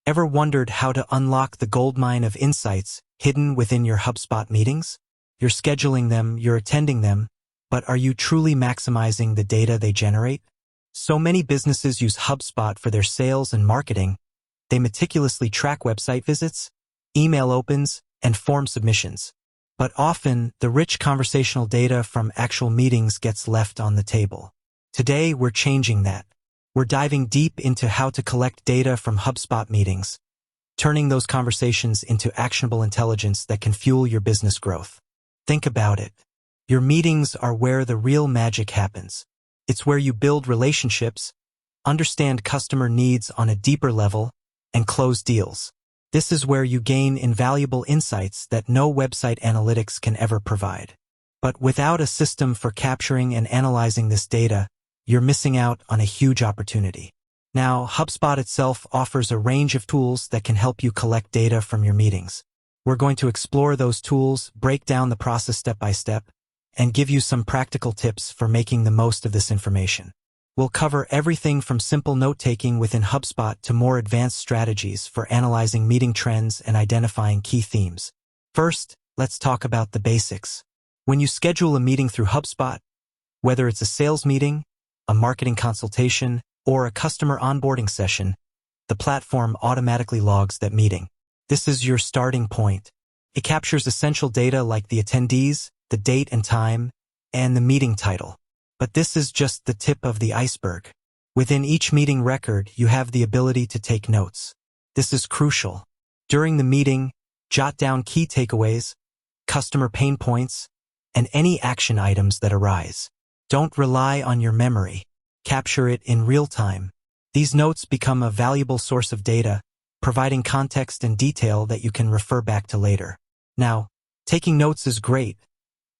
Ever wondered how to unlock the goldmine of insights hidden within your HubSpot meetings? You're scheduling them, you're attending them, but are you truly maximizing the data they generate? So many businesses use HubSpot for their sales and marketing. They meticulously track website visits, email opens, and form submissions. But often, the rich conversational data from actual meetings gets left on the table. Today, we're changing that. We're diving deep into how to collect data from HubSpot meetings, turning those conversations into actionable intelligence that can fuel your business growth. Think about it. Your meetings are where the real magic happens. It's where you build relationships, understand customer needs on a deeper level, and close deals. This is where you gain invaluable insights that no website analytics can ever provide. But without a system for capturing and analyzing this data, you're missing out on a huge opportunity. Now, HubSpot itself offers a range of tools that can help you collect data from your meetings. We're going to explore those tools, break down the process step by step, and give you some practical tips for making the most of this information. We'll cover everything from simple note-taking within HubSpot to more advanced strategies for analyzing meeting trends and identifying key themes. First, let's talk about the basics. When you schedule a meeting through HubSpot, whether it's a sales meeting, a marketing consultation, or a customer onboarding session, the platform automatically logs that meeting. This is your starting point. It captures essential data like the attendees, the date and time, and the meeting title. But this is just the tip of the iceberg. Within each meeting record, you have the ability to take notes. This is crucial. During the meeting, jot down key takeaways, customer pain points, and any action items that arise. Don't rely on your memory. Capture it in real time. These notes become a valuable source of data, providing context and detail that you can refer back to later. Now, taking notes is great,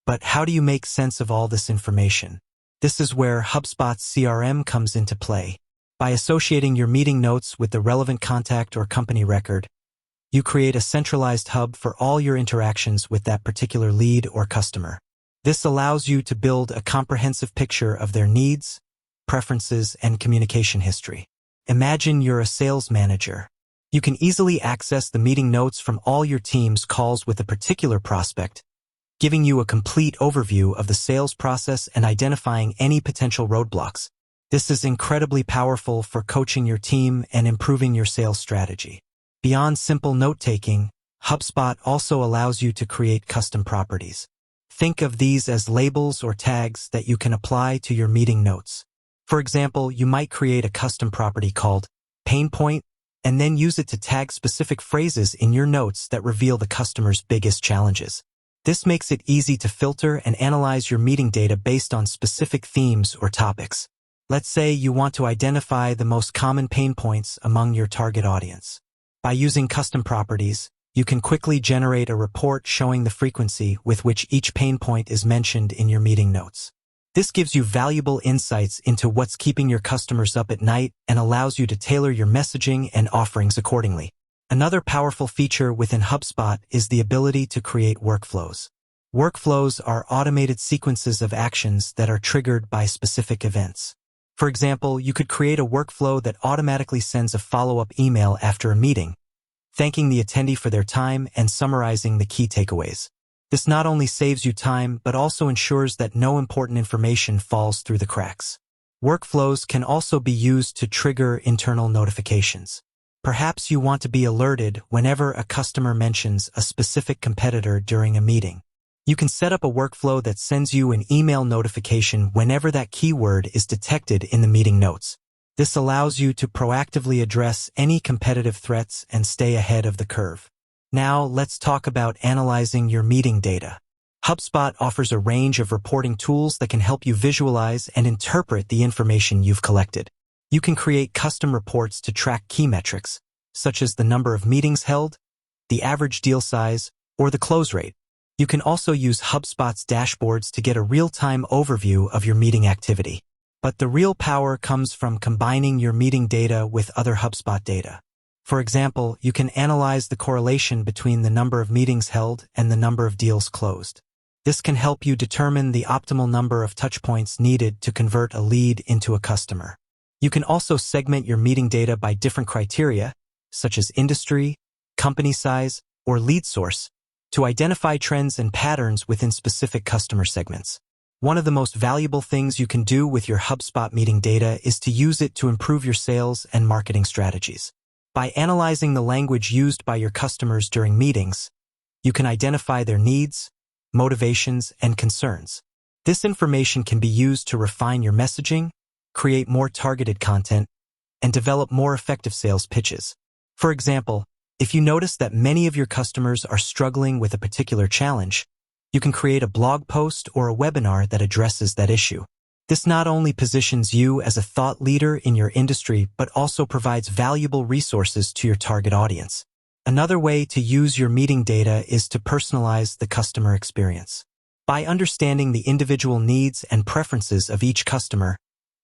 but how do you make sense of all this information? This is where HubSpot's CRM comes into play. By associating your meeting notes with the relevant contact or company record, you create a centralized hub for all your interactions with that particular lead or customer. This allows you to build a comprehensive picture of their needs, preferences, and communication history. Imagine you're a sales manager. You can easily access the meeting notes from all your team's calls with a particular prospect, giving you a complete overview of the sales process and identifying any potential roadblocks. This is incredibly powerful for coaching your team and improving your sales strategy. Beyond simple note-taking, HubSpot also allows you to create custom properties. Think of these as labels or tags that you can apply to your meeting notes. For example, you might create a custom property called Pain Point and then use it to tag specific phrases in your notes that reveal the customer's biggest challenges. This makes it easy to filter and analyze your meeting data based on specific themes or topics. Let's say you want to identify the most common pain points among your target audience. By using custom properties, you can quickly generate a report showing the frequency with which each pain point is mentioned in your meeting notes. This gives you valuable insights into what's keeping your customers up at night and allows you to tailor your messaging and offerings accordingly. Another powerful feature within HubSpot is the ability to create workflows. Workflows are automated sequences of actions that are triggered by specific events. For example, you could create a workflow that automatically sends a follow-up email after a meeting, thanking the attendee for their time and summarizing the key takeaways. This not only saves you time, but also ensures that no important information falls through the cracks. Workflows can also be used to trigger internal notifications. Perhaps you want to be alerted whenever a customer mentions a specific competitor during a meeting. You can set up a workflow that sends you an email notification whenever that keyword is detected in the meeting notes. This allows you to proactively address any competitive threats and stay ahead of the curve. Now, let's talk about analyzing your meeting data. HubSpot offers a range of reporting tools that can help you visualize and interpret the information you've collected. You can create custom reports to track key metrics, such as the number of meetings held, the average deal size, or the close rate. You can also use HubSpot's dashboards to get a real-time overview of your meeting activity. But the real power comes from combining your meeting data with other HubSpot data. For example, you can analyze the correlation between the number of meetings held and the number of deals closed. This can help you determine the optimal number of touchpoints needed to convert a lead into a customer. You can also segment your meeting data by different criteria, such as industry, company size, or lead source, to identify trends and patterns within specific customer segments. One of the most valuable things you can do with your HubSpot meeting data is to use it to improve your sales and marketing strategies. By analyzing the language used by your customers during meetings, you can identify their needs, motivations, and concerns. This information can be used to refine your messaging, create more targeted content, and develop more effective sales pitches. For example, if you notice that many of your customers are struggling with a particular challenge, you can create a blog post or a webinar that addresses that issue. This not only positions you as a thought leader in your industry, but also provides valuable resources to your target audience. Another way to use your meeting data is to personalize the customer experience. By understanding the individual needs and preferences of each customer,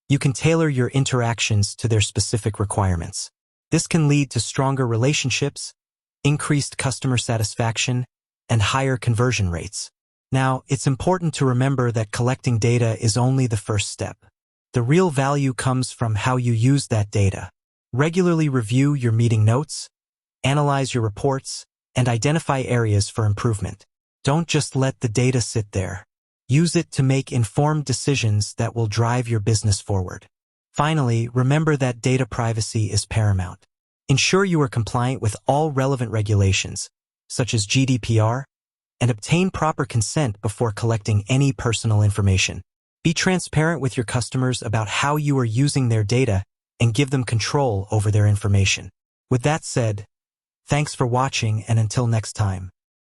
you can tailor your interactions to their specific requirements. This can lead to stronger relationships, increased customer satisfaction, and higher conversion rates. Now, it's important to remember that collecting data is only the first step. The real value comes from how you use that data. Regularly review your meeting notes, analyze your reports, and identify areas for improvement. Don't just let the data sit there. Use it to make informed decisions that will drive your business forward. Finally, remember that data privacy is paramount. Ensure you are compliant with all relevant regulations, such as GDPR, and obtain proper consent before collecting any personal information. Be transparent with your customers about how you are using their data and give them control over their information. With that said, thanks for watching, and until next time.